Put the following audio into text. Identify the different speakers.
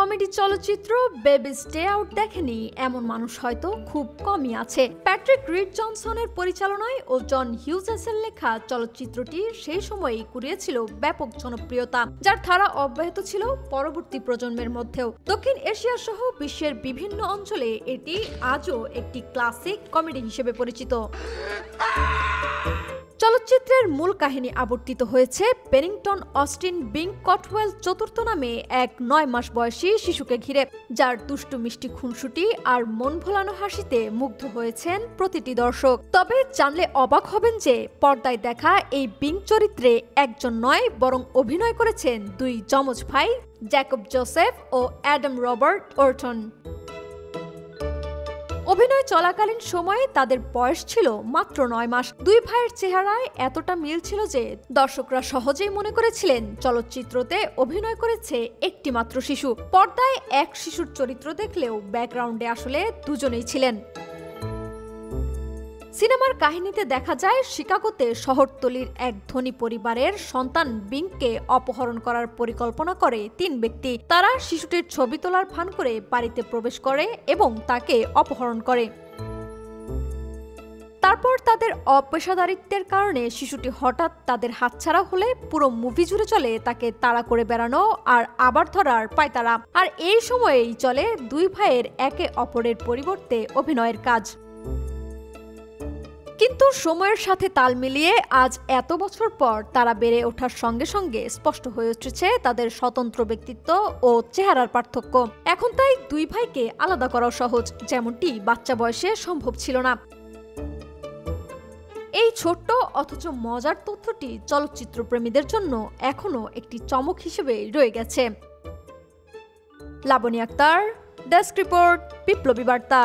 Speaker 1: Comedy চলচ্চিত্র baby stay out দেখেনি এমন মানুষ হয়তো খুব কমই আছে। প্যাট্রিক রিড জনসনের পরিচালনায় ও জন হিউজেসের লেখা চলচ্চিত্রটি সেই সময়েই কুড়িয়েছিল ব্যাপক জনপ্রিয়তা, যার ধারা অব্যাহত ছিল পরবর্তী প্রজন্মের মধ্যেও। দক্ষিণ এশিয়া সহ বিশ্বের বিভিন্ন অঞ্চলে এটি আজও একটি ক্লাসিক কমেডি হিসেবে পরিচিত। চলচ্চিত্রের মূল কাহিনী আবর্তিত হয়েছে পেনিংটন অস্টিন বিং কটওয়েল চতুর্থ নামে এক 9 মাস বয়সী শিশুকে ঘিরে, যার দুষ্টু মিষ্টি খুনসুটি আর মন ভোলানো হাসিতে মুগ্ধ হয়েছেন প্রতিটি দর্শক। তবে জানলে অবাক হবেন যে পর্দায় দেখা এই বিং চরিত্রে একজন নয়, বরং অভিনয় করেছেন দুই যমজ ভাই, জ্যাকব জোসেফ ও অ্যাডাম রবার্ট ওর্টন। অভিনয় চলাকালীন সময়ে তাদের বয়স ছিল মাত্র 9 মাস। দুই ভাইয়ের চেহারায় এতটা মিল ছিল যে দর্শকরা সহজেই মনে করেছিলেন চলচ্চিত্রতে অভিনয় করেছে একটি মাত্র শিশু। পর্দায় এক শিশুর চরিত্র দেখলেও ব্যাকগ্রাউন্ডে আসলে দুজনেই ছিলেন। সিনেমার কাহিনীতে দেখা যায় শিকাগোতে শহরতলির এক ধনী পরিবারের সন্তান বিংকে অপহরণ করার পরিকল্পনা করে 3 ব্যক্তি। তারা শিশুটির ছবি তোলার ভান করে বাড়িতে প্রবেশ করে এবং তাকে অপহরণ করে। তারপর তাদের অপেশাদারিত্বের কারণে শিশুটি হঠাৎ তাদের হাতছাড়া হলে পুরো মুভি জুড়ে চলে তাকে তাড়া করে বেড়ানো আর আবার ধরার পায়তারা। আর এই সময়েই চলে দুই ভাইয়ের একে অপরের পরিবর্তে অভিনয়ের কাজ। কিন্তু সময়ের সাথে তাল মিলিয়ে আজ এত বছর পর তারা বেড়ে ওঠার সঙ্গে সঙ্গে স্পষ্ট হয়ে উঠেছে তাদের স্বতন্ত্র ব্যক্তিত্ব ও চেহারার পার্থক্য। এখন তাই দুই ভাইকে আলাদা করা সহজ, যেমনটি বাচ্চা বয়সে সম্ভব ছিল না। এই ছোট্ট অথচ মজার তথ্যটি চলচ্চিত্র প্রেমীদের জন্য এখনো একটি চমক হিসেবে রয়ে গেছে। লাবনী আক্তার, ডেস্ক রিপোর্ট, বিপ্লবী বার্তা।